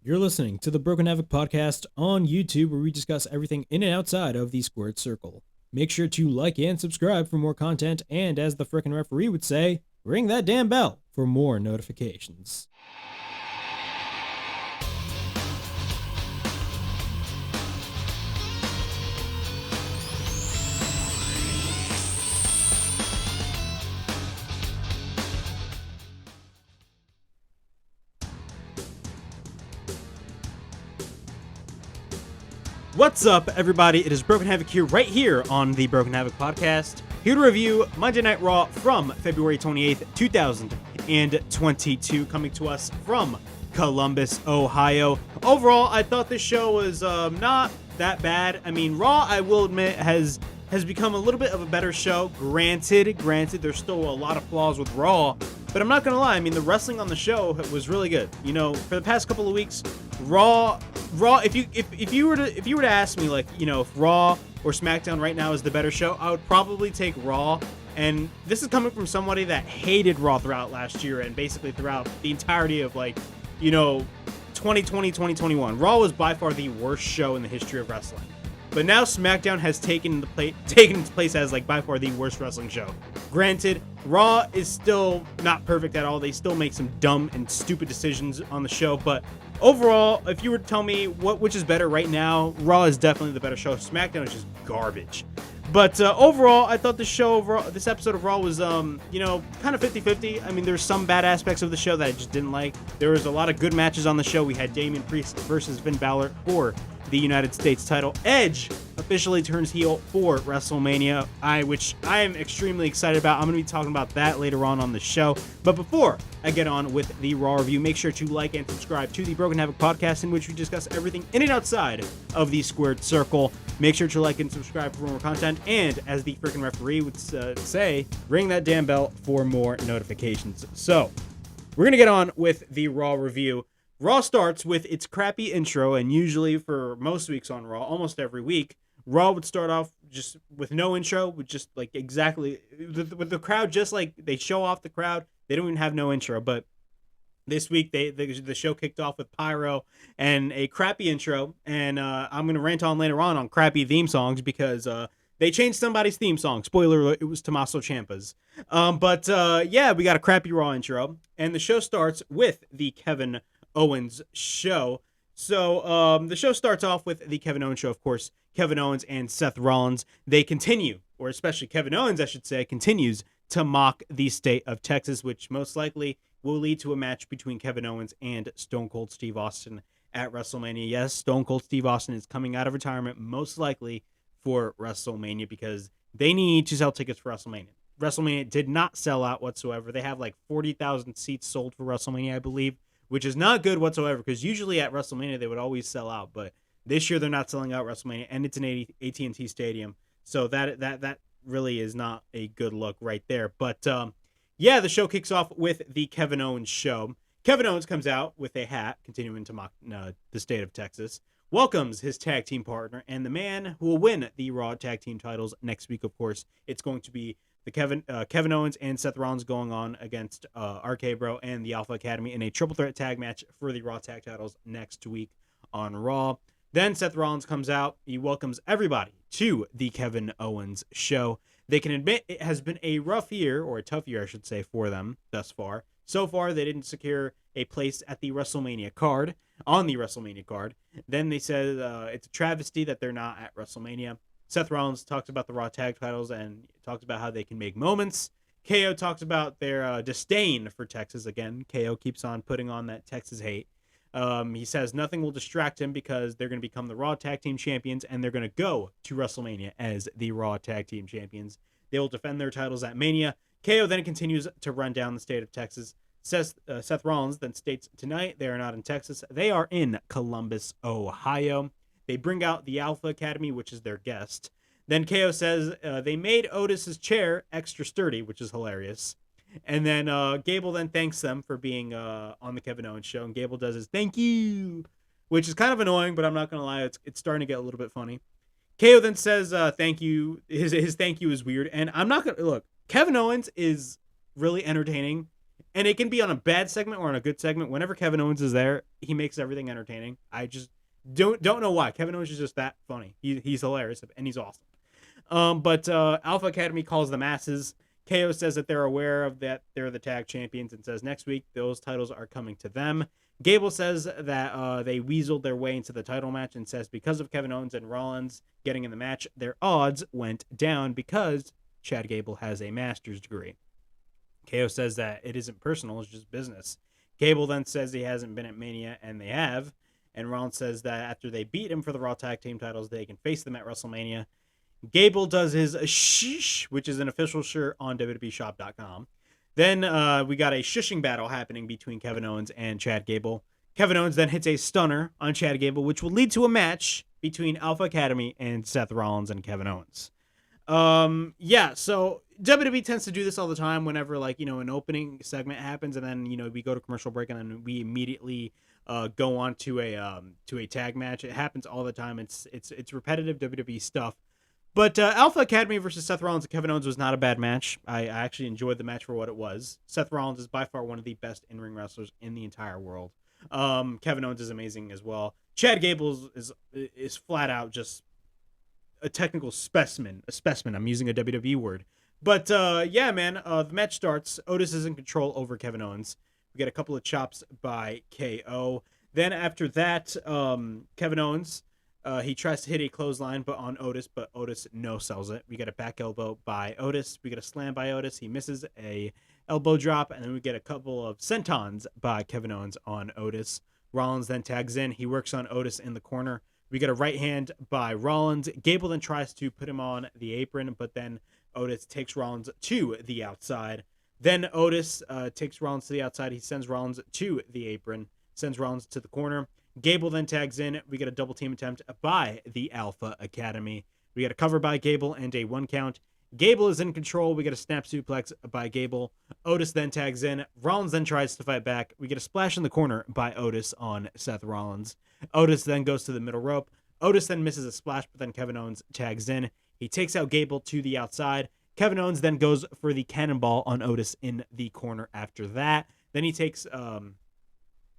You're listening to the Broken Havoc podcast on YouTube, where we discuss everything in and outside of the squared circle. Make sure to like and subscribe for more content, and as the frickin' referee would say, ring that damn bell for more notifications. What's up, everybody? It is Broken Havoc here, right here on the Broken Havoc podcast, here to review Monday Night Raw from February 28th, 2022, coming to us from Columbus, Ohio. Overall, I thought this show was not that bad. I mean, Raw, I will admit, has become a little bit of a better show. Granted, there's still a lot of flaws with Raw, but I'm not gonna lie. I mean, the wrestling on the show was really good. You know, for the past couple of weeks, Raw. If you were to ask me, like, you know, if Raw or SmackDown right now is the better show, I would probably take Raw. And this is coming from somebody that hated Raw throughout last year and basically throughout the entirety of, like, you know, 2020, 2021. Raw was by far the worst show in the history of wrestling. But now SmackDown has taken its place as, like, by far the worst wrestling show. Granted, Raw is still not perfect at all. They still make some dumb and stupid decisions on the show. But overall, if you were to tell me which is better right now, Raw is definitely the better show. SmackDown is just garbage. But overall, I thought this episode of Raw was, you know, kind of 50-50. I mean, there's some bad aspects of the show that I just didn't like. There was a lot of good matches on the show. We had Damian Priest versus Finn Balor for the United States title. Edge officially turns heel for WrestleMania, which I am extremely excited about. I'm going to be talking about that later on the show. But before I get on with the Raw review, make sure to like and subscribe to the Broken Havoc podcast, in which we discuss everything in and outside of the squared circle. Make sure to like and subscribe for more content, and as the freaking referee would say, ring that damn bell for more notifications. So, we're going to get on with the Raw review. Raw starts with its crappy intro, and usually for most weeks on Raw, almost every week, Raw would start off just with no intro, with just like exactly, with the crowd, just like they show off the crowd. They don't even have no intro, but this week the show kicked off with pyro and a crappy intro, and I'm going to rant on crappy theme songs because they changed somebody's theme song. Spoiler alert, it was Tommaso Ciampa's. But yeah, we got a crappy Raw intro, and the show starts with the Kevin Owens show. So the show starts off with the Kevin Owens show, of course. Kevin Owens and Seth Rollins, they continue, or especially Kevin Owens, I should say, continues to mock the state of Texas, which most likely will lead to a match between Kevin Owens and Stone Cold Steve Austin at WrestleMania. Yes, Stone Cold Steve Austin is coming out of retirement, most likely for WrestleMania, because they need to sell tickets for WrestleMania. WrestleMania did not sell out whatsoever. They have like 40,000 seats sold for WrestleMania, I believe, which is not good whatsoever, because usually at WrestleMania they would always sell out, but this year they're not selling out WrestleMania, and it's an AT&T Stadium, so that really is not a good look right there. But yeah, the show kicks off with the Kevin Owens show. Kevin Owens comes out with a hat, continuing to mock the state of Texas, welcomes his tag team partner, and the man who will win the Raw tag team titles next week, of course. It's going to be the Kevin Owens and Seth Rollins going on against RK Bro and the Alpha Academy in a triple threat tag match for the Raw tag titles next week on Raw. Then Seth Rollins comes out. He welcomes everybody to the Kevin Owens show. They can admit it has been a rough year, or a tough year, I should say, for them thus far. So far, they didn't secure a place at the WrestleMania card, on the WrestleMania card. Then they said it's a travesty that they're not at WrestleMania. Seth Rollins talks about the Raw tag titles and talks about how they can make moments. KO talks about their disdain for Texas again. KO keeps on putting on that Texas hate. He says nothing will distract him because they're going to become the Raw Tag Team Champions, and they're going to go to WrestleMania as the Raw Tag Team Champions. They will defend their titles at Mania. KO then continues to run down the state of Texas. Seth Rollins then states tonight they are not in Texas. They are in Columbus, Ohio. They bring out the Alpha Academy, which is their guest. Then KO says they made Otis's chair extra sturdy, which is hilarious. And then Gable then thanks them for being on the Kevin Owens show. And Gable does his thank you, which is kind of annoying, but I'm not going to lie. It's starting to get a little bit funny. KO then says thank you. His thank you is weird. And I'm not going to look. Kevin Owens is really entertaining And it can be on a bad segment or on a good segment. Whenever Kevin Owens is there, he makes everything entertaining. I just don't know why. Kevin Owens is just that funny. He's hilarious and he's awesome. But Alpha Academy calls the masses. KO says that they're aware of that they're the tag champions and says next week those titles are coming to them. Gable says that they weaseled their way into the title match and says because of Kevin Owens and Rollins getting in the match, their odds went down because Chad Gable has a master's degree. KO says that it isn't personal, it's just business. Gable then says he hasn't been at Mania, and they have. And Rollins says that after they beat him for the Raw Tag Team titles, they can face them at WrestleMania. Gable does his sheesh, which is an official shirt on WWEshop.com. Then we got a shushing battle happening between Kevin Owens and Chad Gable. Kevin Owens then hits a stunner on Chad Gable, which will lead to a match between Alpha Academy and Seth Rollins and Kevin Owens. So WWE tends to do this all the time whenever, like, an opening segment happens and then, we go to commercial break and then we immediately go on to a tag match. It happens all the time. It's repetitive WWE stuff. But Alpha Academy versus Seth Rollins and Kevin Owens was not a bad match. I actually enjoyed the match for what it was. Seth Rollins is by far one of the best in-ring wrestlers in the entire world. Kevin Owens is amazing as well. Chad Gable is flat out just a technical specimen. A specimen. I'm using a WWE word. But the match starts. Otis is in control over Kevin Owens. We get a couple of chops by KO. Then after that, Kevin Owens, he tries to hit a clothesline, but on Otis, but Otis no-sells it. We get a back elbow by Otis. We get a slam by Otis. He misses a elbow drop, and then we get a couple of sentons by Kevin Owens on Otis. Rollins then tags in. He works on Otis in the corner. We get a right hand by Rollins. Gable then tries to put him on the apron, but then Otis takes Rollins to the outside. Then Otis takes Rollins to the outside. He sends Rollins to the apron, sends Rollins to the corner. Gable then tags in. We get a double team attempt by the Alpha Academy. We get a cover by Gable and a 1 count. Gable is in control. We get a snap suplex by Gable. Otis then tags in. Rollins then tries to fight back. We get a splash in the corner by Otis on Seth Rollins. Otis then goes to the middle rope. Otis then misses a splash, but then Kevin Owens tags in. He takes out Gable to the outside. Kevin Owens then goes for the cannonball on Otis in the corner after that. Then he takes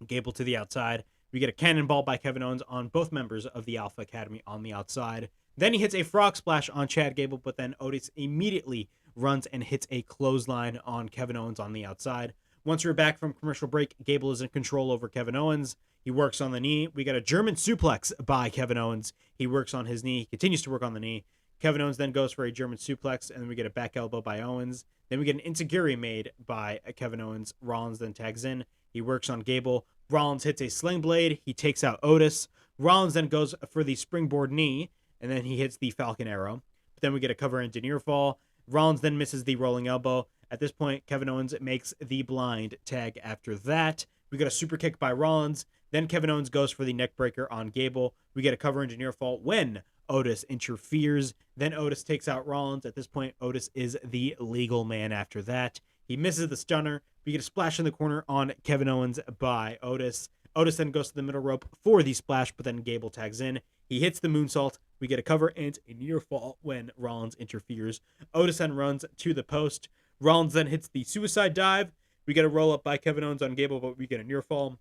Gable to the outside. We get a cannonball by Kevin Owens on both members of the Alpha Academy on the outside. Then he hits a frog splash on Chad Gable, but then Otis immediately runs and hits a clothesline on Kevin Owens on the outside. Once we're back from commercial break, Gable is in control over Kevin Owens. He works on the knee. We got a German suplex by Kevin Owens. He works on his knee. He continues to work on the knee. Kevin Owens then goes for a German suplex, and then we get a back elbow by Owens. Then we get an enziguri made by Kevin Owens. Rollins then tags in. He works on Gable. Rollins hits a sling blade. He takes out Otis. Rollins then goes for the springboard knee, and then he hits the Falcon Arrow. But then we get a cover into near fall. Rollins then misses the rolling elbow. At this point, Kevin Owens makes the blind tag after that. We get a super kick by Rollins. Then Kevin Owens goes for the neck breaker on Gable. We get a cover into near fall when Otis interferes. Then Otis takes out Rollins. At this point, Otis is the legal man after that. He misses the stunner. We get a splash in the corner on Kevin Owens by Otis. Otis then goes to the middle rope for the splash, but then Gable tags in. He hits the moonsault. We get a cover and a near fall when Rollins interferes. Otis then runs to the post. Rollins then hits the suicide dive. We get a roll up by Kevin Owens on Gable, but we get a near fall.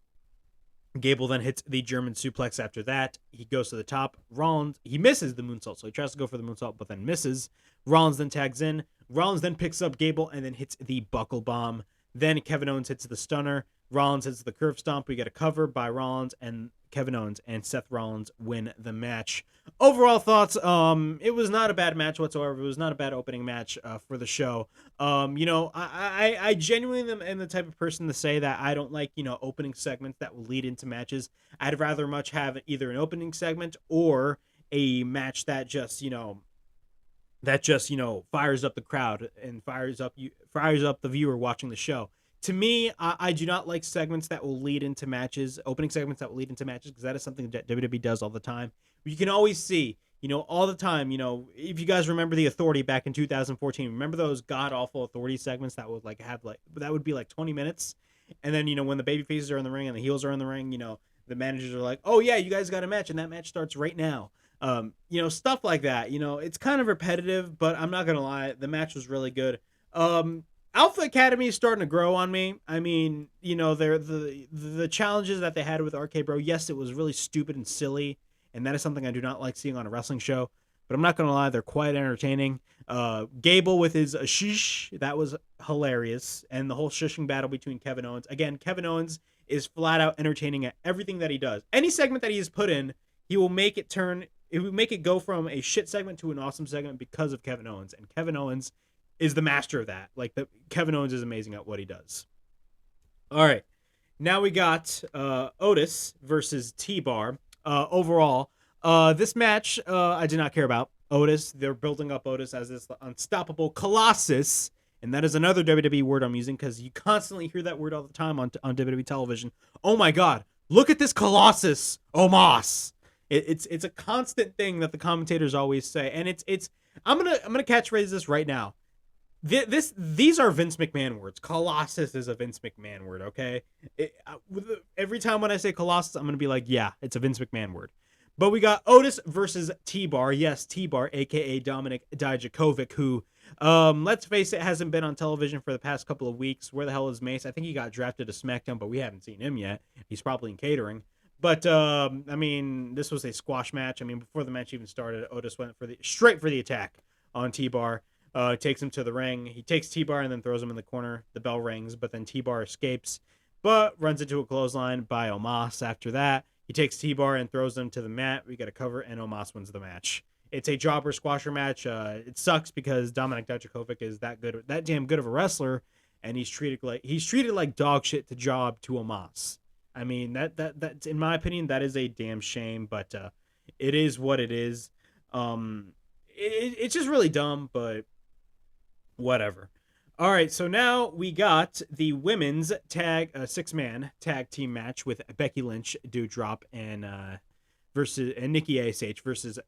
Gable then hits the German suplex after that. He goes to the top. Rollins, he misses the moonsault, so he tries to go for the moonsault, but then misses. Rollins then tags in. Rollins then picks up Gable and then hits the buckle bomb. Then Kevin Owens hits the stunner. Rollins hits the curve stomp. We get a cover by Rollins, and Kevin Owens and Seth Rollins win the match. Overall thoughts, it was not a bad match whatsoever. It was not a bad opening match for the show. I genuinely am the type of person to say that I don't like, opening segments that will lead into matches. I'd rather much have either an opening segment or a match that just, fires up the crowd and fires up the viewer watching the show. To me, I do not like segments that will lead into matches, opening segments that will lead into matches, because that is something that WWE does all the time. You can always see, all the time, if you guys remember the Authority back in 2014, remember those god-awful Authority segments that would that would be like 20 minutes? And then, when the baby faces are in the ring and the heels are in the ring, the managers are like, oh yeah, you guys got a match, and that match starts right now. Stuff like that. It's kind of repetitive, but I'm not going to lie, the match was really good. Alpha Academy is starting to grow on me. I mean, you know, they're the challenges that they had with RK Bro. Yes, it was really stupid and silly, and that is something I do not like seeing on a wrestling show. But I'm not gonna lie, they're quite entertaining. Gable with his shish, that was hilarious, and the whole shushing battle between Kevin Owens. Again, Kevin Owens is flat out entertaining at everything that he does. Any segment that he is put in, he will make it turn. It will make it go from a shit segment to an awesome segment because of Kevin Owens, and Kevin Owens is the master of that. Like, Kevin Owens is amazing at what he does. All right, now we got Otis versus T-Bar. Overall, this match I did not care about. Otis, they're building up Otis as this unstoppable colossus, and that is another WWE word I'm using because you constantly hear that word all the time on WWE television. Oh my God, look at this colossus, Omas. It's a constant thing that the commentators always say, and it's I'm gonna catchphrase this right now. These are Vince McMahon words. Colossus is a Vince McMahon word, okay? Every time when I say Colossus, I'm going to be like, yeah, it's a Vince McMahon word. But we got Otis versus T-Bar. Yes, T-Bar, a.k.a. Dominik Dijakovic, who, let's face it, hasn't been on television for the past couple of weeks. Where the hell is Mace? I think he got drafted to SmackDown, but we haven't seen him yet. He's probably in catering. But, I mean, this was a squash match. I mean, before the match even started, Otis went straight for the attack on T-Bar. Takes him to the ring. He takes T-Bar and then throws him in the corner. The bell rings, but then T-Bar escapes, but runs into a clothesline by Omas after that. He takes T-Bar and throws him to the mat. We get a cover, and Omas wins the match. It's a jobber squasher match. It sucks because Dominik Dijakovic is that damn good of a wrestler, and he's treated like dog shit to job to Omas. I mean, that's in my opinion, that is a damn shame, but it is what it is. It's just really dumb, but whatever. All right, so now we got the women's six-man tag team match with Becky Lynch, Doudrop, and versus Nikki ASH versus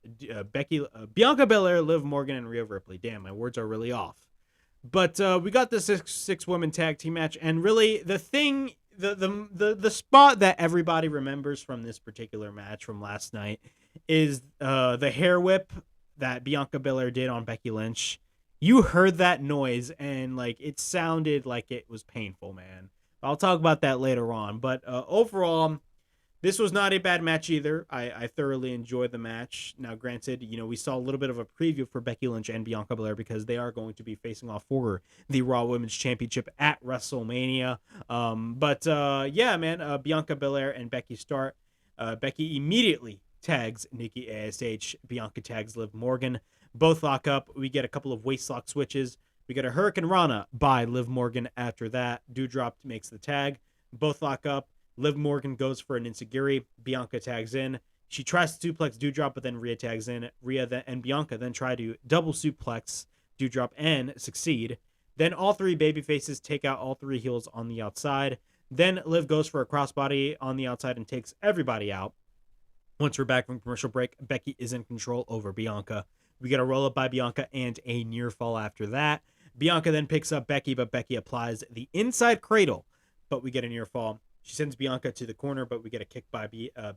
Bianca Belair, Liv Morgan, and Rhea Ripley. Damn, my words are really off. But we got the six women tag team match, and really the thing, the spot that everybody remembers from this particular match from last night is the hair whip that Bianca Belair did on Becky Lynch. You heard that noise, and like it sounded like it was painful, man. I'll talk about that later on. But overall, this was not a bad match either. I thoroughly enjoyed the match. Now, granted, you know, we saw a little bit of a preview for Becky Lynch and Bianca Belair because they are going to be facing off for the Raw Women's Championship at WrestleMania. Yeah, man, Bianca Belair and Becky start. Becky immediately tags Nikki ASH. Bianca tags Liv Morgan. Both lock up. We get a couple of waist lock switches. We get a Hurricane Rana by Liv Morgan after that. Doudrop makes the tag. Both lock up. Liv Morgan goes for an enziguri. Bianca tags in. She tries to suplex Doudrop, but then Rhea tags in. Rhea and Bianca then try to double suplex Doudrop and succeed. Then all three babyfaces take out all three heels on the outside. Then Liv goes for a crossbody on the outside and takes everybody out. Once we're back from commercial break, Becky is in control over Bianca. We get a roll-up by Bianca and a near fall after that. Bianca then picks up Becky, but Becky applies the inside cradle, but we get a near fall. She sends Bianca to the corner, but we get a kick by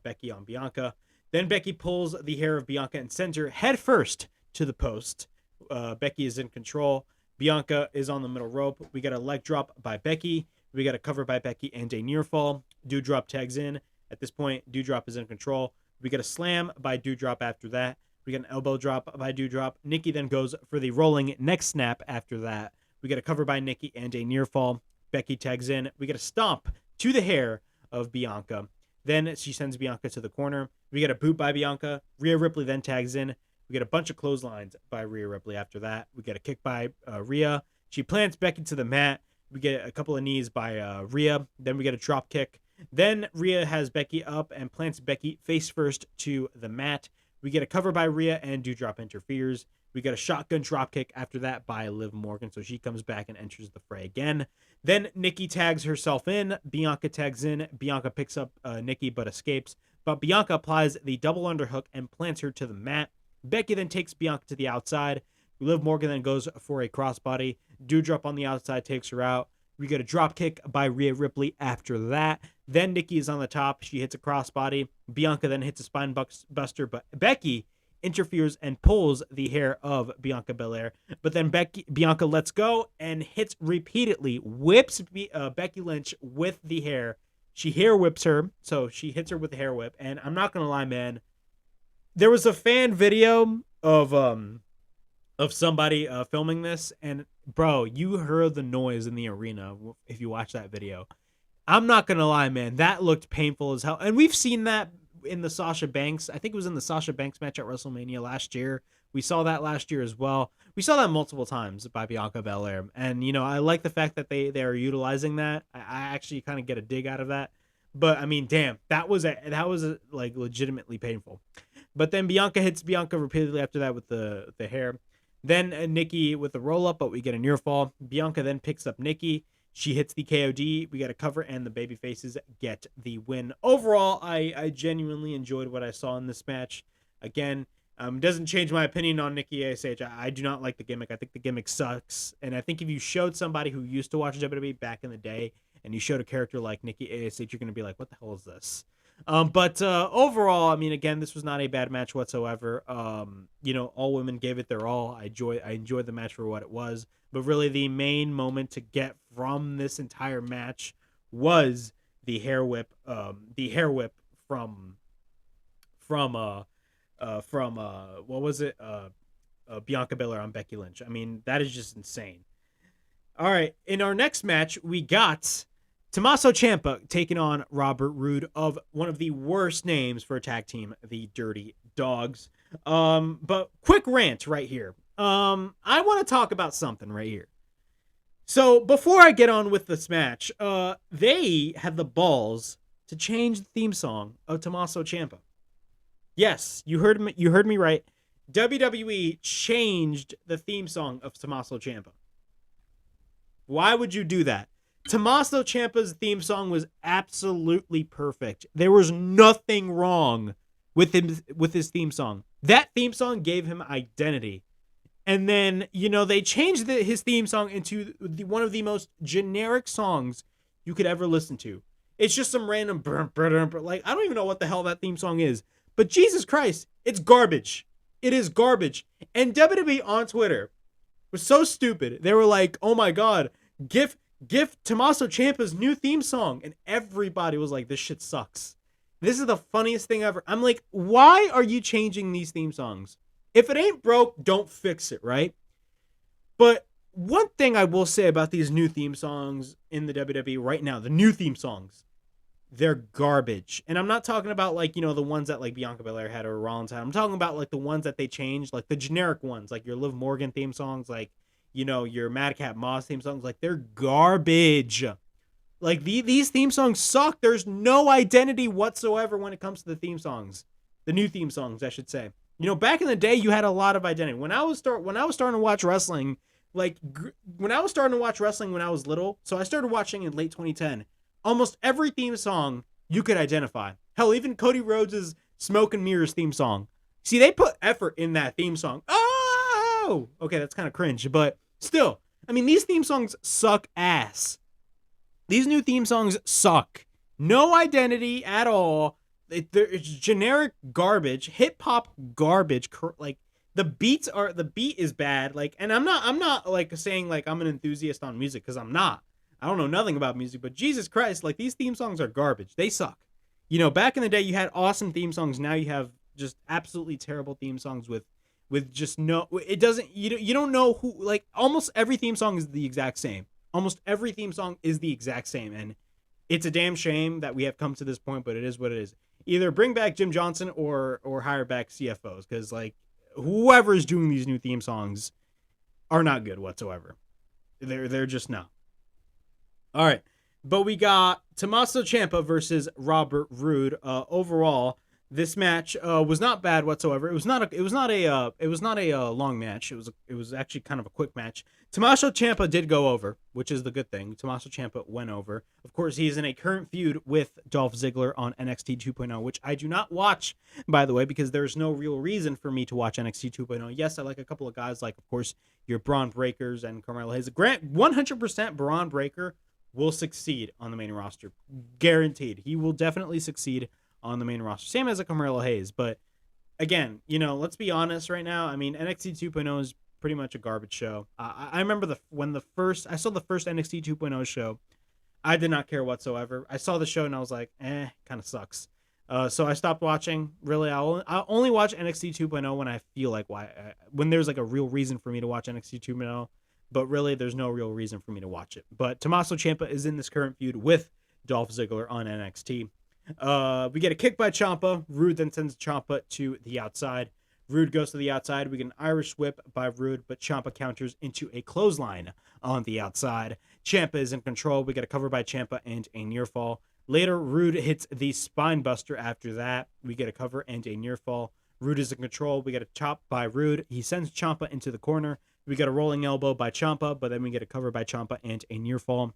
Becky on Bianca. Then Becky pulls the hair of Bianca and sends her head first to the post. Becky is in control. Bianca is on the middle rope. We get a leg drop by Becky. We got a cover by Becky and a near fall. Doudrop tags in. At this point, Doudrop is in control. We get a slam by Doudrop after that. We get an elbow drop by Doudrop. Nikki then goes for the rolling neck snap after that. We get a cover by Nikki and a near fall. Becky tags in. We get a stomp to the hair of Bianca. Then she sends Bianca to the corner. We get a boot by Bianca. Rhea Ripley then tags in. We get a bunch of clotheslines by Rhea Ripley after that. We get a kick by Rhea. She plants Becky to the mat. We get a couple of knees by Rhea. Then we get a drop kick. Then Rhea has Becky up and plants Becky face first to the mat. We get a cover by Rhea and Doudrop interferes. We get a shotgun dropkick after that by Liv Morgan, so she comes back and enters the fray again. Then Nikki tags herself in. Bianca tags in. Bianca picks up Nikki but escapes. But Bianca applies the double underhook and plants her to the mat. Becky then takes Bianca to the outside. Liv Morgan then goes for a crossbody. Doudrop on the outside takes her out. We get a drop kick by Rhea Ripley after that. Then Nikki is on the top. She hits a crossbody. Bianca then hits a spine buster, but Becky interferes and pulls the hair of Bianca Belair. But then Bianca lets go and hits repeatedly, whips Becky Lynch with the hair. She hair whips her, so she hits her with the hair whip. And I'm not gonna lie, man, there was a fan video of somebody filming this, and bro, you heard the noise in the arena if you watch that video. I'm not gonna lie, man, that looked painful as hell. And we've seen that in the Sasha Banks. I think it was in the Sasha Banks match at WrestleMania last year. We saw that last year as well. We saw that multiple times by Bianca Belair. And, you know, I like the fact that they are utilizing that. I actually kind of get a dig out of that. But, I mean, damn, that was like legitimately painful. But then Bianca hits Bianca repeatedly after that with the hair. Then Nikki with the roll-up, but we get a near fall. Bianca then picks up Nikki. She hits the KOD. We got a cover, and the baby faces get the win. Overall, I genuinely enjoyed what I saw in this match. Again, doesn't change my opinion on Nikki ASH. I do not like the gimmick. I think the gimmick sucks. And I think if you showed somebody who used to watch WWE back in the day, and you showed a character like Nikki ASH, you're going to be like, what the hell is this? But overall, I mean, again, this was not a bad match whatsoever. You know, all women gave it their all. I enjoyed the match for what it was. But really, the main moment to get from this entire match was the hair whip. The hair whip from what was it? Bianca Belair on Becky Lynch. I mean, that is just insane. All right, in our next match, we got Tommaso Ciampa taking on Robert Roode, of one of the worst names for a tag team, the Dirty Dogs. But quick rant right here. I want to talk about something right here. So before I get on with this match, they had the balls to change the theme song of Tommaso Ciampa. Yes, you heard me right. WWE changed the theme song of Tommaso Ciampa. Why would you do that? Tommaso Ciampa's theme song was absolutely perfect. There was nothing wrong with his theme song. That theme song gave him identity. And then, you know, they changed his theme song into one of the most generic songs you could ever listen to. It's just some random like, I don't even know what the hell that theme song is. But Jesus Christ, it's garbage. It is garbage. And WWE on Twitter was so stupid. They were like, oh my God, give Tommaso Ciampa's new theme song. And everybody was like, this shit sucks. This is the funniest thing ever. I'm like, why are you changing these theme songs? If it ain't broke, don't fix it, right? But one thing I will say about these new theme songs in the WWE right now, the new theme songs, they're garbage. And I'm not talking about, like, you know, the ones that like Bianca Belair had or Rollins had. I'm talking about like the ones that they changed, like the generic ones, like your Liv Morgan theme songs, like, you know, your Madcap Moss theme songs. Like, they're garbage. Like, these theme songs suck. There's no identity whatsoever when it comes to the theme songs. The new theme songs, I should say. You know, back in the day, you had a lot of identity. When I was starting to watch wrestling, like, when I was starting to watch wrestling when I was little, so I started watching in late 2010, almost every theme song you could identify. Hell, even Cody Rhodes' Smoke and Mirrors theme song. See, they put effort in that theme song. Oh! Okay, that's kind of cringe, but still. I mean, these theme songs suck ass. These new theme songs suck. No identity at all. It's generic garbage, hip hop garbage. Like, the beat is bad. Like, and I'm not like saying like I'm an enthusiast on music, because I'm not. I don't know nothing about music, but Jesus Christ, like, these theme songs are garbage. They suck. You know, back in the day, you had awesome theme songs. Now you have just absolutely terrible theme songs with just no. It doesn't. You don't know who. Like, almost every theme song is the exact same. Almost every theme song is the exact same, and it's a damn shame that we have come to this point. But it is what it is. Either bring back Jim Johnson or hire back CFOs, because, like, whoever's doing these new theme songs are not good whatsoever. They're just not. All right, but we got Tommaso Ciampa versus Robert Roode. Overall, this match was not bad whatsoever. It was not a long match. It was actually kind of a quick match. Tommaso Ciampa did go over, which is the good thing. Tommaso Ciampa went over. Of course, he's in a current feud with Dolph Ziggler on NXT 2.0, which I do not watch, by the way, because there's no real reason for me to watch NXT 2.0. Yes, I like a couple of guys, like, of course, your Braun Breakers and Carmelo Hayes. Grant, 100% Braun Breaker will succeed on the main roster. Guaranteed. He will definitely succeed on the main roster. Same as a Carmelo Hayes, but again, let's be honest right now. I mean, NXT 2.0 is pretty much a garbage show. I remember when I saw the first NXT 2.0 show, I did not care whatsoever. I saw the show and I was like, kind of sucks. So I stopped watching. Really, I only watch NXT 2.0 when I feel like when there's like a real reason for me to watch NXT 2.0. But really, there's no real reason for me to watch it. But Tommaso Ciampa is in this current feud with Dolph Ziggler on NXT. We get a kick by Ciampa. Roode then sends Ciampa to the outside. Roode goes to the outside. We get an Irish whip by Roode, but Ciampa counters into a clothesline on the outside. Ciampa is in control. We get a cover by Ciampa and a near fall. Later, Roode hits the spine buster. After that, we get a cover and a near fall. Roode is in control. We get a chop by Roode. He sends Ciampa into the corner. We get a rolling elbow by Ciampa, but then we get a cover by Ciampa and a near fall.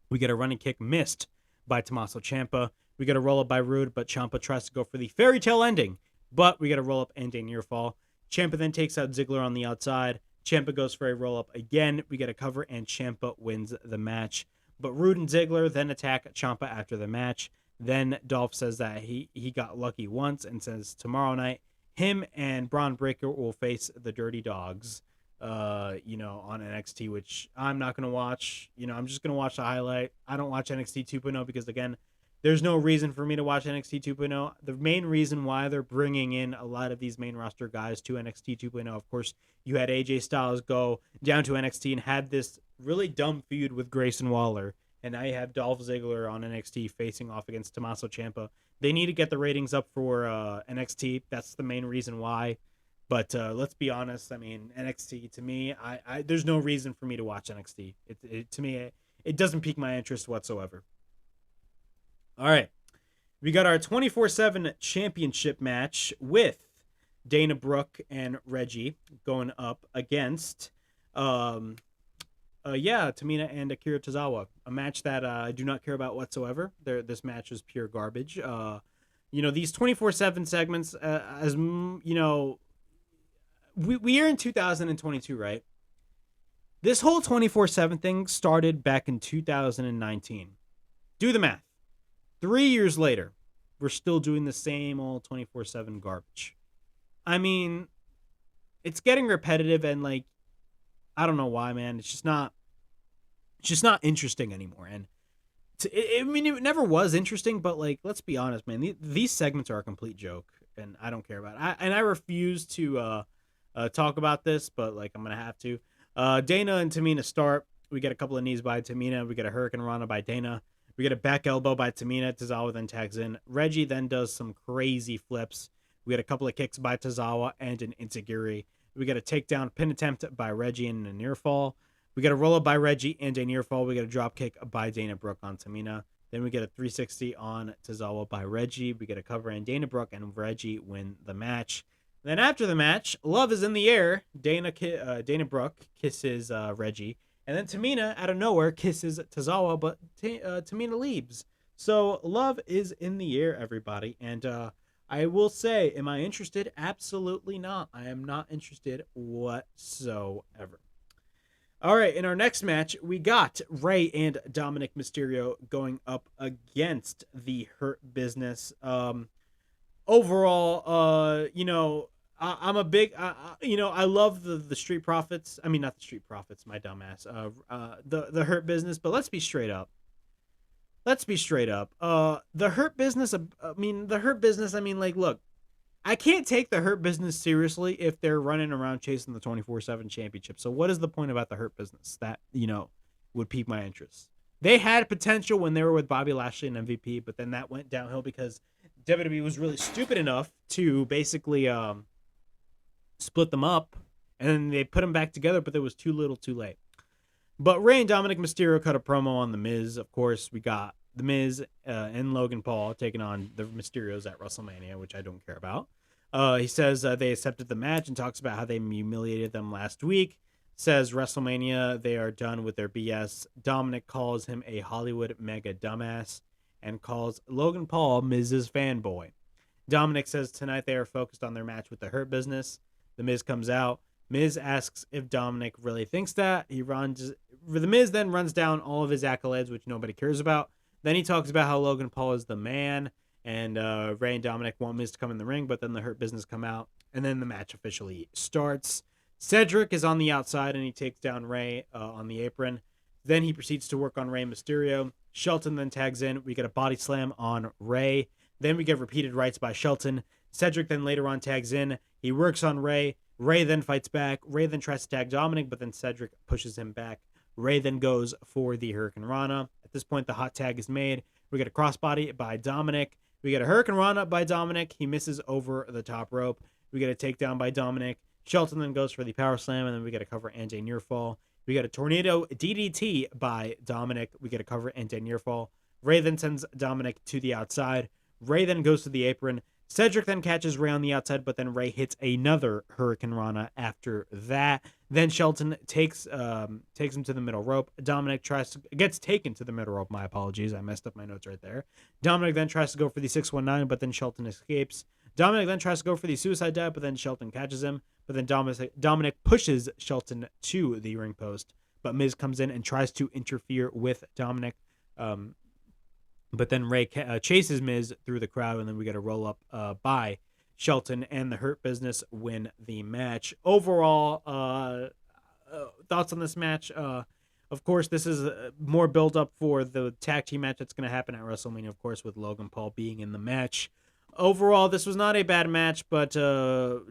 We get a running kick missed by Tommaso Ciampa. We get a roll up by Roode, but Ciampa tries to go for the fairy tale ending, but we get a roll up and a near fall. Ciampa then takes out Ziggler on the outside. Ciampa goes for a roll up again. We get a cover and Ciampa wins the match. But Roode and Ziggler then attack Ciampa after the match. Then Dolph says that he got lucky once and says tomorrow night him and Braun Breaker will face the Dirty Dogs, on NXT, which I'm not going to watch. I'm just going to watch the highlight. I don't watch NXT 2.0 because, again, there's no reason for me to watch NXT 2.0. The main reason why they're bringing in a lot of these main roster guys to NXT 2.0, of course, you had AJ Styles go down to NXT and had this really dumb feud with Grayson Waller, and now you have Dolph Ziggler on NXT facing off against Tommaso Ciampa. They need to get the ratings up for NXT. That's the main reason why. But let's be honest. I mean, NXT, to me, I there's no reason for me to watch NXT. To me, it doesn't pique my interest whatsoever. All right. We got our 24/7 championship match with Dana Brooke and Reggie going up against Tamina and Akira Tozawa. A match that I do not care about whatsoever. This match is pure garbage. These 24/7 segments, we are in 2022, right? This whole 24/7 thing started back in 2019. Do the math. 3 years later, we're still doing the same old 24/7 garbage. I mean, it's getting repetitive and I don't know why, man. It's just not interesting anymore. And it never was interesting, but let's be honest, man. These segments are a complete joke, and I don't care about it. I refuse to talk about this, but I'm gonna have to. Dana and Tamina start. We get a couple of knees by Tamina. We get a Hurricane Rana by Dana. We get a back elbow by Tamina. Tozawa then tags in. Reggie then does some crazy flips. We get a couple of kicks by Tozawa and an Enziguri. We get a takedown pin attempt by Reggie and a near fall. We get a roll up by Reggie and a near fall. We get a drop kick by Dana Brooke on Tamina. Then we get a 360 on Tozawa by Reggie. We get a cover and Dana Brooke and Reggie win the match. Then after the match, love is in the air. Dana Brooke kisses Reggie. And then Tamina, out of nowhere, kisses Tozawa, but Tamina leaves. So love is in the air, everybody. And I will say, am I interested? Absolutely not. I am not interested whatsoever. All right, in our next match, we got Rey and Dominik Mysterio going up against the Hurt Business. Overall, I'm a big, I love the Street Profits. I mean, not the Street Profits, my dumbass. The Hurt Business, but let's be straight up. The Hurt Business, look, I can't take the Hurt Business seriously if they're running around chasing the 24/7 championship. So what is the point about the Hurt Business that, would pique my interest? They had potential when they were with Bobby Lashley and MVP, but then that went downhill because WWE was really stupid enough to basically split them up, and then they put them back together, but it was too little too late. But Rey and Dominik Mysterio cut a promo on The Miz. Of course, we got The Miz and Logan Paul taking on the Mysterios at WrestleMania, which I don't care about. He says they accepted the match and talks about how they humiliated them last week. Says WrestleMania, they are done with their BS. Dominik calls him a Hollywood mega dumbass and calls Logan Paul Miz's fanboy. Dominik says tonight they are focused on their match with the Hurt Business. The Miz comes out. Miz asks if Dominik really thinks that. The Miz then runs down all of his accolades, which nobody cares about. Then he talks about how Logan Paul is the man, And Ray and Dominik want Miz to come in the ring, but then the Hurt Business come out, and then the match officially starts. Cedric is on the outside, and he takes down Ray on the apron. Then he proceeds to work on Rey Mysterio. Shelton then tags in. We get a body slam on Ray. Then we get repeated rights by Shelton. Cedric then later on tags in. He works on Ray. Ray then fights back. Ray then tries to tag Dominik, but then Cedric pushes him back. Ray then goes for the Hurricane Rana. At this point, the hot tag is made. We get a crossbody by Dominik. We get a Hurricane Rana by Dominik. He misses over the top rope. We get a takedown by Dominik. Shelton then goes for the power slam, and then we get a cover and a near fall. We get a tornado DDT by Dominik. We get a cover and a near fall. Ray then sends Dominik to the outside. Ray then goes to the apron. Cedric then catches Ray on the outside, but then Ray hits another Hurricane Rana after that. Then Shelton takes him to the middle rope. Dominik gets taken to the middle rope. My apologies. I messed up my notes right there. Dominik then tries to go for the 619, but then Shelton escapes. Dominik then tries to go for the suicide dive, but then Shelton catches him. But then Dominik pushes Shelton to the ring post. But Miz comes in and tries to interfere with Dominik. But then Ray chases Miz through the crowd, and then we get a roll-up by Shelton, and the Hurt Business win the match. Overall, thoughts on this match? Of course, this is more build-up for the tag team match that's going to happen at WrestleMania, of course, with Logan Paul being in the match. Overall, this was not a bad match, but does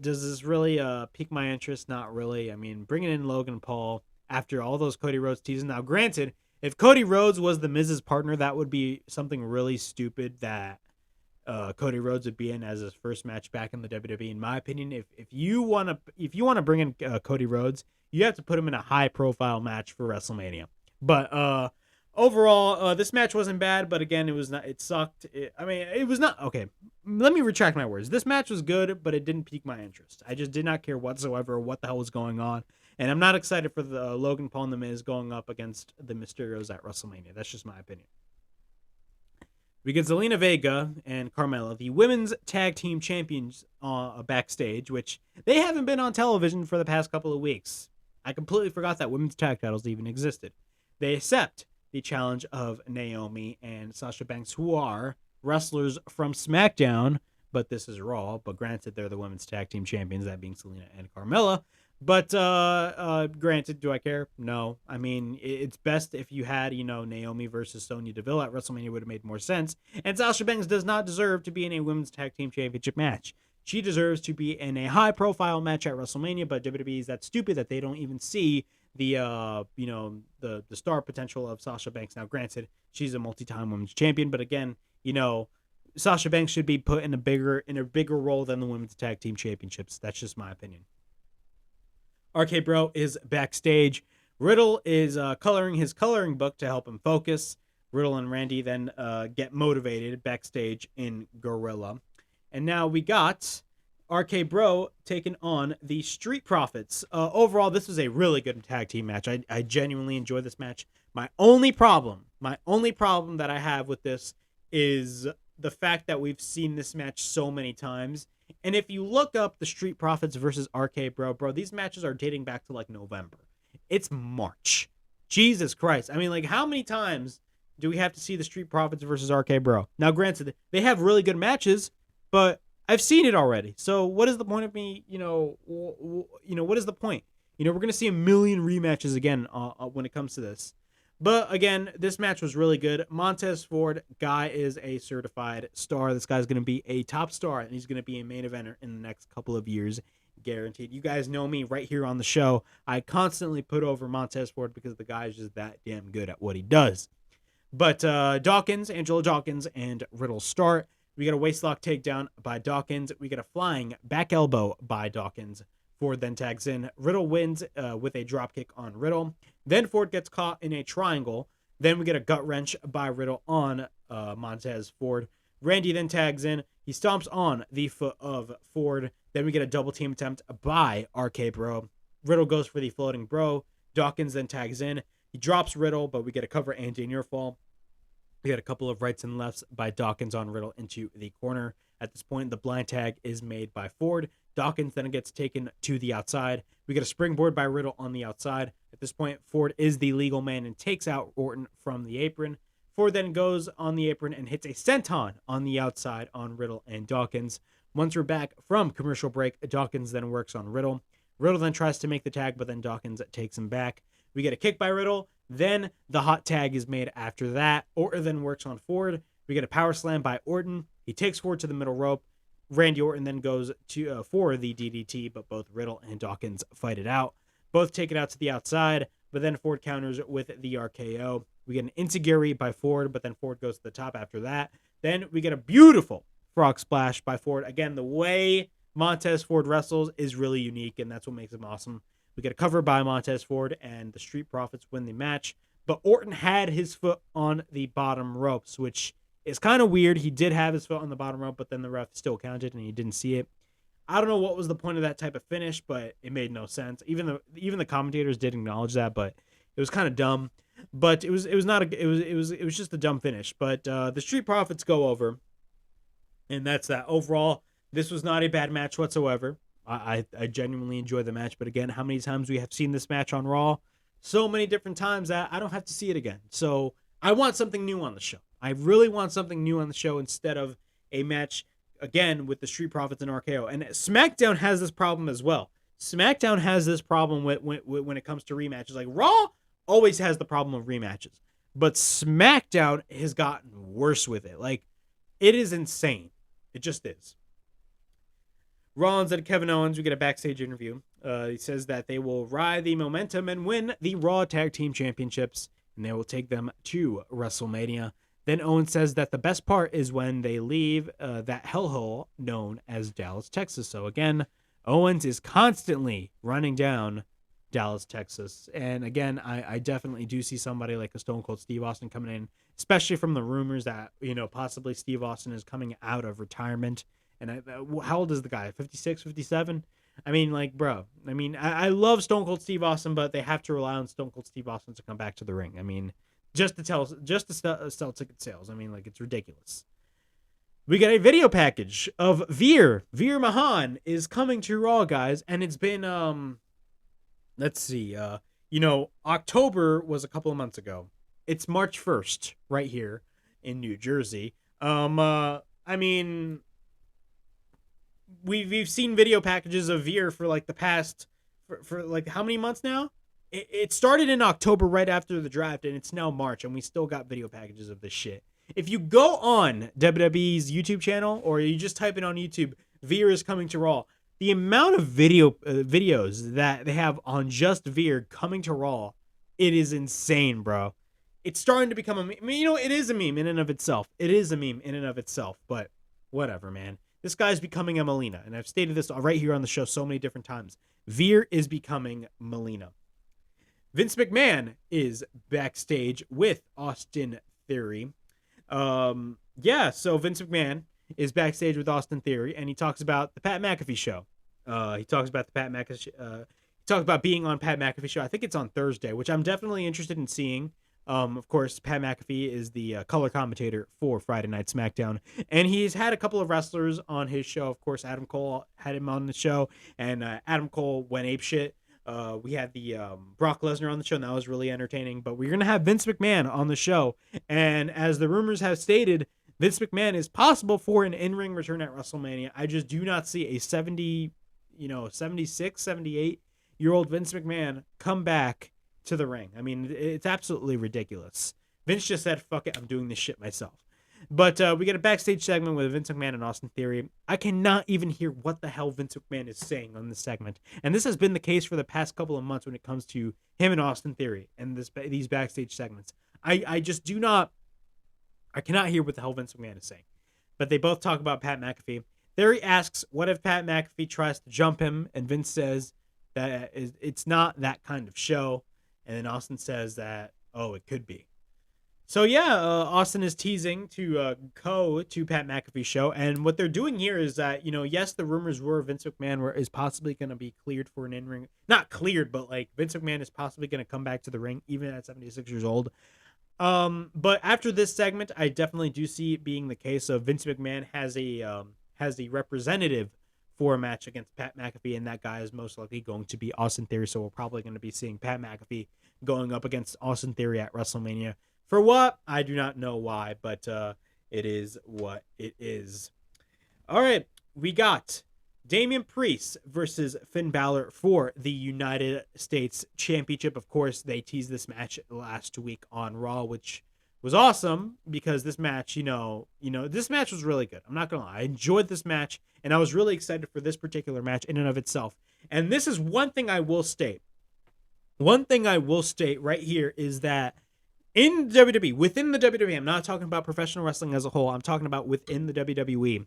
this really pique my interest? Not really. I mean, bringing in Logan Paul after all those Cody Rhodes teases. Now, granted, if Cody Rhodes was the Miz's partner, that would be something really stupid that Cody Rhodes would be in as his first match back in the WWE. In my opinion, if you want to bring in Cody Rhodes, you have to put him in a high profile match for WrestleMania. But overall, this match wasn't bad, but again, it was not. It sucked. It was not okay. Let me retract my words. This match was good, but it didn't pique my interest. I just did not care whatsoever what the hell was going on. And I'm not excited for the Logan Paul and The Miz going up against the Mysterios at WrestleMania. That's just my opinion. We get Zelina Vega and Carmella, the women's tag team champions, backstage, which they haven't been on television for the past couple of weeks. I completely forgot that women's tag titles even existed. They accept the challenge of Naomi and Sasha Banks, who are wrestlers from SmackDown, but this is Raw. But granted, they're the women's tag team champions, that being Zelina and Carmella. But granted, do I care? No. I mean, it's best if you had, Naomi versus Sonya Deville at WrestleMania would have made more sense. And Sasha Banks does not deserve to be in a women's tag team championship match. She deserves to be in a high-profile match at WrestleMania, but WWE is that stupid that they don't even see the star potential of Sasha Banks. Now, granted, she's a multi-time women's champion, but again, Sasha Banks should be put in a bigger role than the women's tag team championships. That's just my opinion. RK Bro is backstage. Riddle is coloring his coloring book to help him focus. Riddle and Randy then get motivated backstage in Gorilla. And now we got RK Bro taking on the Street Profits. Overall, this was a really good tag team match. I genuinely enjoyed this match. My only problem that I have with this is the fact that we've seen this match so many times. And if you look up the Street Profits versus RK Bro, these matches are dating back to like November. It's March. Jesus Christ. I mean, like, how many times do we have to see the Street Profits versus RK Bro? Now, granted, they have really good matches, but I've seen it already. So what is the point of me, what is the point? We're going to see a million rematches again when it comes to this. But again, this match was really good. Montez Ford, guy is a certified star. This guy's going to be a top star, and he's going to be a main eventer in the next couple of years, guaranteed. You guys know me right here on the show. I constantly put over Montez Ford because the guy is just that damn good at what he does. But Angelo Dawkins, and Riddle start. We get a waistlock takedown by Dawkins. We get a flying back elbow by Dawkins. Ford then tags in. Riddle wins with a dropkick on Riddle. Then Ford gets caught in a triangle. Then we get a gut wrench by Riddle on Montez Ford. Randy then tags in. He stomps on the foot of Ford. Then we get a double team attempt by RK Bro. Riddle goes for the floating bro. Dawkins then tags in. He drops Riddle, but we get a cover and a near fall. We got a couple of rights and lefts by Dawkins on Riddle into the corner. At this point, the blind tag is made by Ford. Dawkins then gets taken to the outside. We get a springboard by Riddle on the outside. At this point, Ford is the legal man and takes out Orton from the apron. Ford then goes on the apron and hits a senton on the outside on Riddle and Dawkins. Once we're back from commercial break, Dawkins then works on Riddle. Riddle then tries to make the tag, but then Dawkins takes him back. We get a kick by Riddle. Then the hot tag is made after that. Orton then works on Ford. We get a power slam by Orton. He takes Ford to the middle rope. Randy Orton then goes to for the DDT, but both Riddle and Dawkins fight it out. Both take it out to the outside, but then Ford counters with the RKO. We get an enziguri by Ford, but then Ford goes to the top after that. Then we get a beautiful frog splash by Ford. Again, the way Montez Ford wrestles is really unique, and that's what makes him awesome. We get a cover by Montez Ford, and the Street Profits win the match. But Orton had his foot on the bottom ropes, which is kind of weird. He did have his foot on the bottom rope, but then the ref still counted, and he didn't see it. I don't know what was the point of that type of finish, but it made no sense. Even the commentators did acknowledge that, but it was kind of dumb. But it was just a dumb finish. But the Street Profits go over, and that's that. Overall, this was not a bad match whatsoever. I genuinely enjoyed the match. But again, how many times we have seen this match on Raw? So many different times that I don't have to see it again. So I want something new on the show. I really want something new on the show instead of a match, again, with the Street Profits and RKO. And SmackDown has this problem as well. SmackDown has this problem when it comes to rematches. Like, Raw always has the problem of rematches. But SmackDown has gotten worse with it. Like, it is insane. It just is. Rollins and Kevin Owens, we get a backstage interview. He says that they will ride the momentum and win the Raw Tag Team Championships, and they will take them to WrestleMania. Then Owens says that the best part is when they leave that hellhole known as Dallas, Texas. So again, Owens is constantly running down Dallas, Texas. And again, I definitely do see somebody like a Stone Cold Steve Austin coming in, especially from the rumors that, possibly Steve Austin is coming out of retirement. And how old is the guy? 56, 57? I mean, like, bro. I mean, I love Stone Cold Steve Austin, but they have to rely on Stone Cold Steve Austin to come back to the ring. I mean, just to sell ticket sales. I mean, like, it's ridiculous. We got a video package of Veer. Veer Mahan is coming to Raw, guys, and it's been let's see. October was a couple of months ago. It's March 1st right here in New Jersey. I mean, we've seen video packages of Veer for like the past for like how many months now? It started in October right after the draft, and it's now March, and we still got video packages of this shit. If you go on WWE's YouTube channel, or you just type it on YouTube, Veer is coming to Raw, the amount of videos that they have on just Veer coming to Raw, it is insane, bro. It's starting to become a meme. I mean, it is a meme in and of itself. It is a meme in and of itself, but whatever, man. This guy's becoming a Melina, and I've stated this right here on the show so many different times. Veer is becoming Melina. Vince McMahon is backstage with Austin Theory. So Vince McMahon is backstage with Austin Theory, and he talks about the Pat McAfee show. He talks about being on Pat McAfee show. I think it's on Thursday, which I'm definitely interested in seeing. Of course, Pat McAfee is the color commentator for Friday Night SmackDown, and he's had a couple of wrestlers on his show. Of course, Adam Cole had him on the show, and Adam Cole went apeshit. We had the Brock Lesnar on the show, and that was really entertaining. But we're going to have Vince McMahon on the show, and as the rumors have stated, Vince McMahon is possible for an in-ring return at WrestleMania. I just do not see a 76, 78-year-old Vince McMahon come back to the ring. I mean, it's absolutely ridiculous. Vince just said, fuck it, I'm doing this shit myself. But we get a backstage segment with Vince McMahon and Austin Theory. I cannot even hear what the hell Vince McMahon is saying on this segment. And this has been the case for the past couple of months when it comes to him and Austin Theory and these backstage segments. I cannot hear what the hell Vince McMahon is saying. But they both talk about Pat McAfee. Theory asks, what if Pat McAfee tries to jump him? And Vince says that it's not that kind of show. And then Austin says that, it could be. So yeah, Austin is teasing to go to Pat McAfee's show, and what they're doing here is that, yes, the rumors were Vince McMahon is possibly going to be cleared for an in-ring, not cleared, but like Vince McMahon is possibly going to come back to the ring even at 76 years old. But after this segment, I definitely do see it being the case of Vince McMahon has a representative for a match against Pat McAfee, and that guy is most likely going to be Austin Theory. So we're probably going to be seeing Pat McAfee going up against Austin Theory at WrestleMania. For what? I do not know why, but it is what it is. All right, we got Damian Priest versus Finn Balor for the United States Championship. Of course, they teased this match last week on Raw, which was awesome because this match, this match was really good. I'm not gonna lie, I enjoyed this match, and I was really excited for this particular match in and of itself. And this is one thing I will state. One thing I will state right here is that in WWE, within the WWE, I'm not talking about professional wrestling as a whole. I'm talking about within the WWE.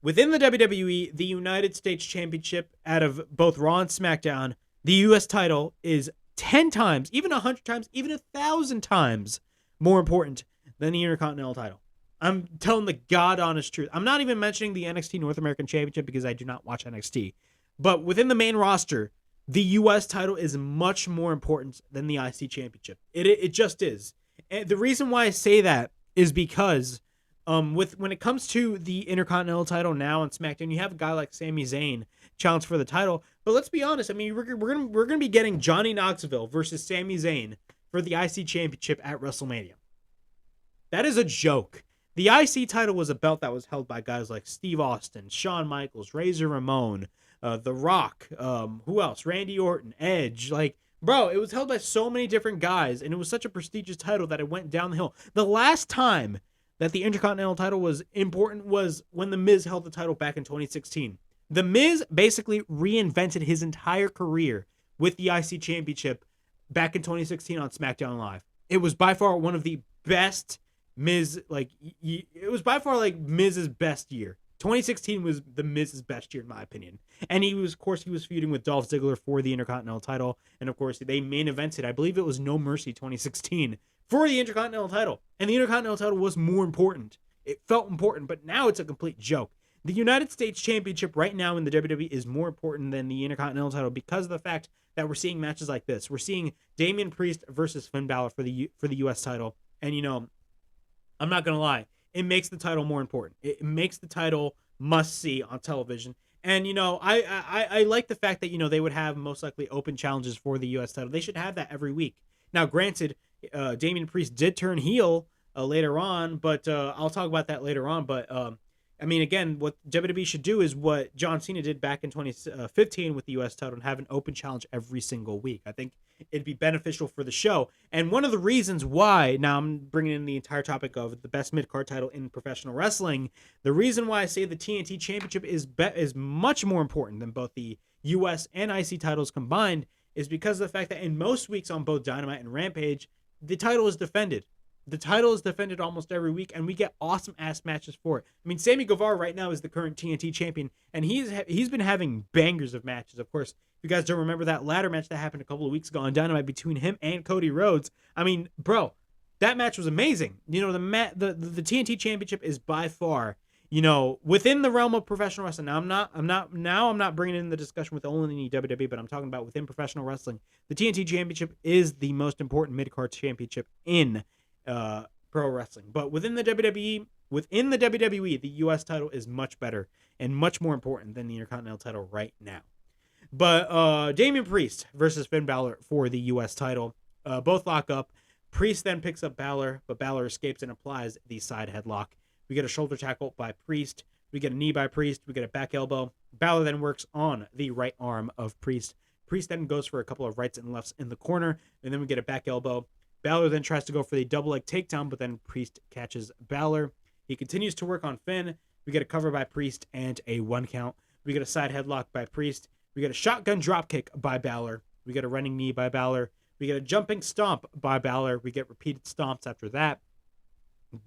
Within the WWE, the United States Championship, out of both Raw and SmackDown, the U.S. title is 10 times, even 100 times, even 1,000 times more important than the Intercontinental title. I'm telling the God honest truth. I'm not even mentioning the NXT North American Championship because I do not watch NXT. But within the main roster, the U.S. title is much more important than the IC Championship. It just is. And the reason why I say that is because when it comes to the Intercontinental title now on SmackDown, you have a guy like Sami Zayn challenge for the title. But let's be honest. I mean, we're gonna be getting Johnny Knoxville versus Sami Zayn for the IC Championship at WrestleMania. That is a joke. The IC title was a belt that was held by guys like Steve Austin, Shawn Michaels, Razor Ramon, The Rock, who else? Randy Orton, Edge. Like, bro, it was held by so many different guys, and it was such a prestigious title that it went down the hill. The last time that the Intercontinental title was important was when The Miz held the title back in 2016. The Miz basically reinvented his entire career with the IC Championship back in 2016 on SmackDown Live. It was by far one of the best Miz, it was by far like Miz's best year. 2016 was the Miz's best year in my opinion. And he was feuding with Dolph Ziggler for the Intercontinental title. And of course, they main evented, I believe it was No Mercy 2016 for the Intercontinental title. And the Intercontinental title was more important. It felt important, but now it's a complete joke. The United States Championship right now in the WWE is more important than the Intercontinental title because of the fact that we're seeing matches like this. We're seeing Damian Priest versus Finn Balor for the U.S. title. And, I'm not going to lie. It makes the title more important. It makes the title must-see on television. And, I like the fact that, they would have most likely open challenges for the U.S. title. They should have that every week. Now, granted, Damian Priest did turn heel later on, but I'll talk about that later on. But, again, what WWE should do is what John Cena did back in 2015 with the U.S. title and have an open challenge every single week. I think it'd be beneficial for the show. And one of the reasons why, now I'm bringing in the entire topic of the best mid-card title in professional wrestling, the reason why I say the TNT Championship is much more important than both the U.S. and IC titles combined is because of the fact that in most weeks on both Dynamite and Rampage, the title is defended. The title is defended almost every week, and we get awesome-ass matches for it. I mean, Sammy Guevara right now is the current TNT champion, and he's been having bangers of matches. Of course, if you guys don't remember that ladder match that happened a couple of weeks ago on Dynamite between him and Cody Rhodes, I mean, bro, that match was amazing. The TNT championship is by far, within the realm of professional wrestling. Now, I'm not bringing in the discussion with only WWE, but I'm talking about within professional wrestling. The TNT championship is the most important mid-card championship in pro wrestling. But within the WWE, the U.S. title is much better and much more important than the Intercontinental title right now. But Damian Priest versus Finn Balor for the U.S. title. Both lock up. Priest then picks up Balor, but Balor escapes and applies the side headlock. We get a shoulder tackle by Priest. We get a knee by Priest. We get a back elbow. Balor then works on the right arm of Priest. Priest then goes for a couple of rights and lefts in the corner, and then we get a back elbow. Balor then tries to go for the double leg takedown, but then Priest catches Balor. He continues to work on Finn. We get a cover by Priest and a 1 count. We get a side headlock by Priest. We get a shotgun dropkick by Balor. We get a running knee by Balor. We get a jumping stomp by Balor. We get repeated stomps after that.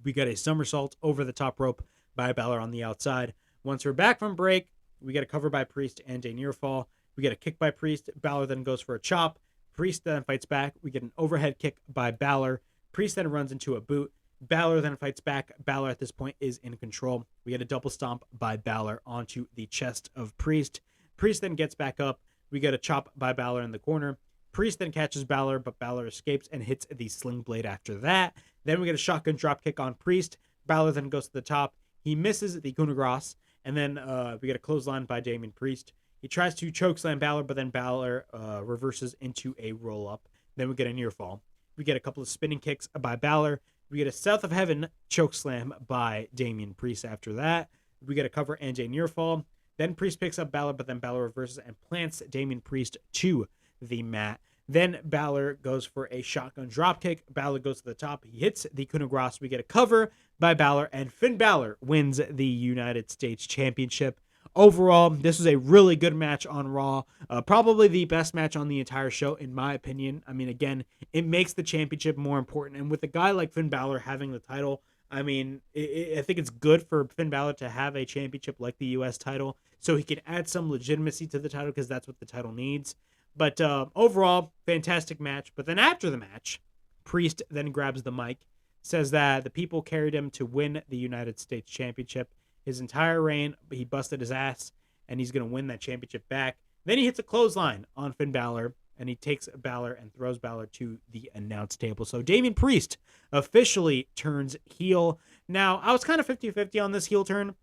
We get a somersault over the top rope by Balor on the outside. Once we're back from break, we get a cover by Priest and a near fall. We get a kick by Priest. Balor then goes for a chop. Priest then fights back. We get an overhead kick by Balor. Priest then runs into a boot. Balor then fights back. Balor at this point is in control. We get a double stomp by Balor onto the chest of Priest. Priest then gets back up. We get a chop by Balor in the corner. Priest then catches Balor, but Balor escapes and hits the sling blade after that. Then we get a shotgun drop kick on Priest. Balor then goes to the top. He misses the coup de grace. And then we get a clothesline by Damian Priest. He tries to chokeslam Balor, but then Balor reverses into a roll-up. Then we get a near fall. We get a couple of spinning kicks by Balor. We get a South of Heaven chokeslam by Damian Priest after that. We get a cover and a near fall. Then Priest picks up Balor, but then Balor reverses and plants Damian Priest to the mat. Then Balor goes for a shotgun dropkick. Balor goes to the top. He hits the coup de grace. We get a cover by Balor, and Finn Balor wins the United States Championship. Overall, this was a really good match on Raw. Probably the best match on the entire show, in my opinion. I mean, again, it makes the championship more important. And with a guy like Finn Balor having the title, I mean, I think it's good for Finn Balor to have a championship like the U.S. title so he can add some legitimacy to the title because that's what the title needs. But overall, fantastic match. But then after the match, Priest then grabs the mic, says that the people carried him to win the United States Championship. His entire reign, he busted his ass, and he's going to win that championship back. Then he hits a clothesline on Finn Balor, and he takes Balor and throws Balor to the announce table. So Damian Priest officially turns heel. Now, I was kind of 50-50 on this heel turn.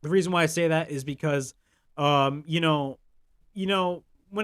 The reason why I say that is because, when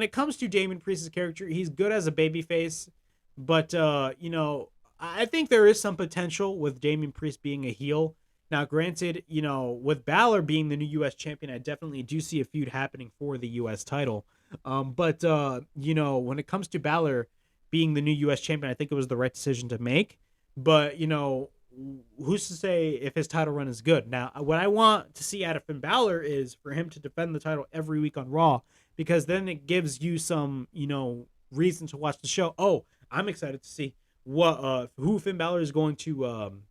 it comes to Damian Priest's character, he's good as a babyface, but, I think there is some potential with Damian Priest being a heel. Now, granted, with Balor being the new U.S. champion, I definitely do see a feud happening for the U.S. title. But when it comes to Balor being the new U.S. champion, I think it was the right decision to make. But, who's to say if his title run is good? Now, what I want to see out of Finn Balor is for him to defend the title every week on Raw, because then it gives you some, reason to watch the show. Oh, I'm excited to see who Finn Balor is going to,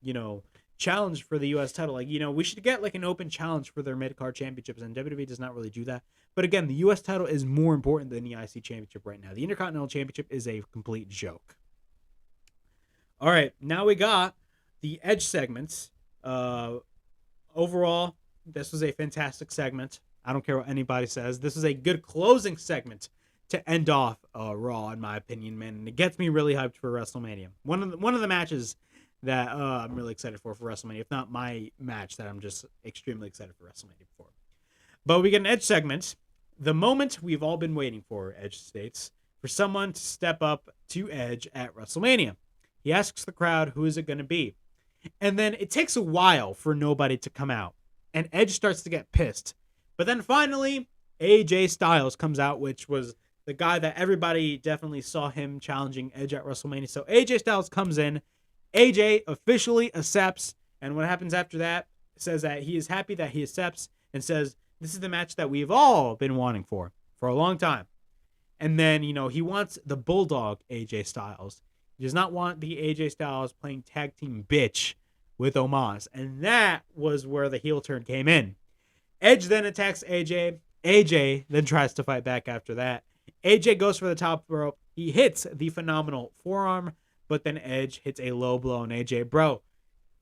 challenge for the U.S. title. We should get an open challenge for their mid-card championships, and WWE does not really do that. But again, the U.S. title is more important than the IC championship right now. The Intercontinental Championship is a complete joke. All right, now we got the Edge segments. Overall, this was a fantastic segment. I don't care what anybody says. This is a good closing segment to end off Raw, in my opinion, man. And it gets me really hyped for WrestleMania. One of the matches that I'm really excited for WrestleMania, if not my match that I'm just extremely excited for WrestleMania for. But we get an Edge segment, the moment we've all been waiting for, Edge states, for someone to step up to Edge at WrestleMania. He asks the crowd, who is it going to be? And then it takes a while for nobody to come out, and Edge starts to get pissed. But then finally, AJ Styles comes out, which was the guy that everybody definitely saw him challenging Edge at WrestleMania. So AJ Styles comes in, AJ officially accepts, and what happens after that says that he is happy that he accepts and says, this is the match that we've all been wanting for a long time. And then, he wants the Bulldog AJ Styles. He does not want the AJ Styles playing tag team bitch with Omas. And that was where the heel turn came in. Edge then attacks AJ. AJ then tries to fight back after that. AJ goes for the top rope. He hits the phenomenal forearm, but then Edge hits a low blow on AJ. Bro,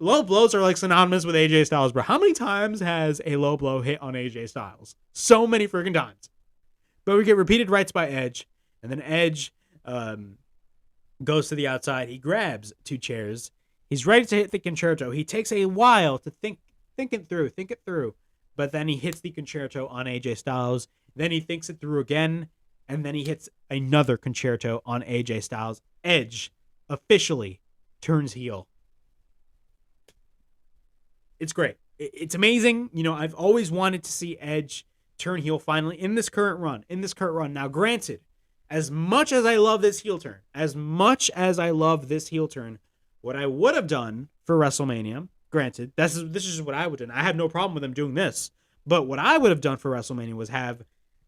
low blows are synonymous with AJ Styles, bro. How many times has a low blow hit on AJ Styles? So many freaking times. But we get repeated rights by Edge, and then Edge goes to the outside. He grabs 2 chairs. He's ready to hit the concerto. He takes a while to think it through. But then he hits the concerto on AJ Styles. Then he thinks it through again, and then he hits another concerto on AJ Styles. Edge officially turns heel. It's great. It's amazing. I've always wanted to see Edge turn heel finally in this current run. Now, granted, as much as I love this heel turn, what I would have done for WrestleMania, granted, this is just what I would have done. I have no problem with them doing this. But what I would have done for WrestleMania was have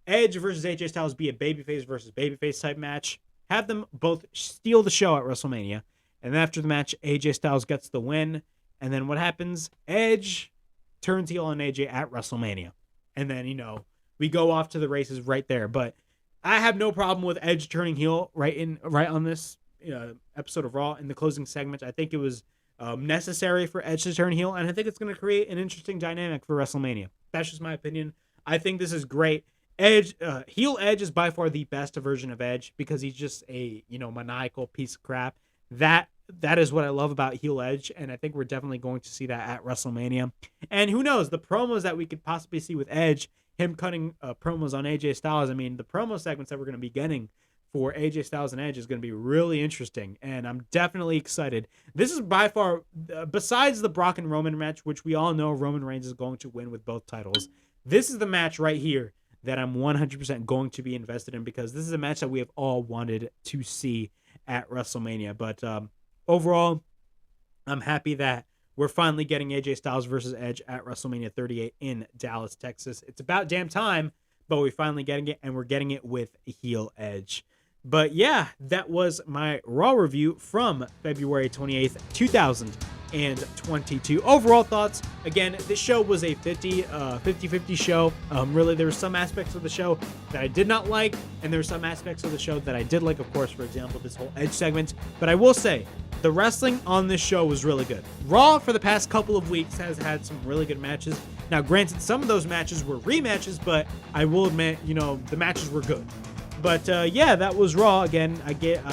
Edge versus AJ Styles be a babyface versus babyface type match. Have them both steal the show at WrestleMania. And then after the match, AJ Styles gets the win. And then what happens? Edge turns heel on AJ at WrestleMania. And then, we go off to the races right there. But I have no problem with Edge turning heel right on this episode of Raw in the closing segment. I think it was necessary for Edge to turn heel. And I think it's going to create an interesting dynamic for WrestleMania. That's just my opinion. I think this is great. Heel Edge is by far the best version of Edge because he's just a, maniacal piece of crap. That is what I love about heel Edge, and I think we're definitely going to see that at WrestleMania. And who knows, the promos that we could possibly see with Edge, him cutting promos on AJ Styles. I mean, the promo segments that we're going to be getting for AJ Styles and Edge is going to be really interesting, and I'm definitely excited. This is by far, besides the Brock and Roman match, which we all know Roman Reigns is going to win with both titles, this is the match right here that I'm 100% going to be invested in, because this is a match that we have all wanted to see at WrestleMania. But overall, I'm happy that we're finally getting AJ Styles versus Edge at WrestleMania 38 in Dallas, Texas. It's about damn time, but we're finally getting it, and we're getting it with heel Edge. But yeah, that was my Raw review from February 28th, 2022. Overall thoughts, again, this show was a 50-50 show. Really, there were some aspects of the show that I did not like, and there were some aspects of the show that I did like, of course, for example, this whole Edge segment. But I will say, the wrestling on this show was really good. Raw, for the past couple of weeks, has had some really good matches. Now, granted, some of those matches were rematches, but I will admit, the matches were good. But yeah, that was Raw. Again, I give,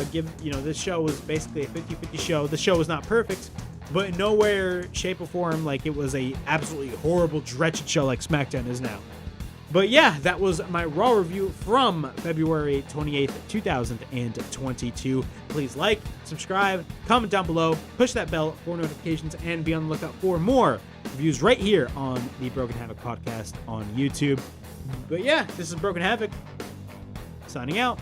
this show was basically a 50-50 show. The show was not perfect, but in nowhere, shape, or form like it was a absolutely horrible, wretched show like SmackDown is now. But yeah, that was my Raw review from February 28th, 2022. Please like, subscribe, comment down below, push that bell for notifications, and be on the lookout for more reviews right here on the Broken Havoc podcast on YouTube. But yeah, this is Broken Havoc, signing out.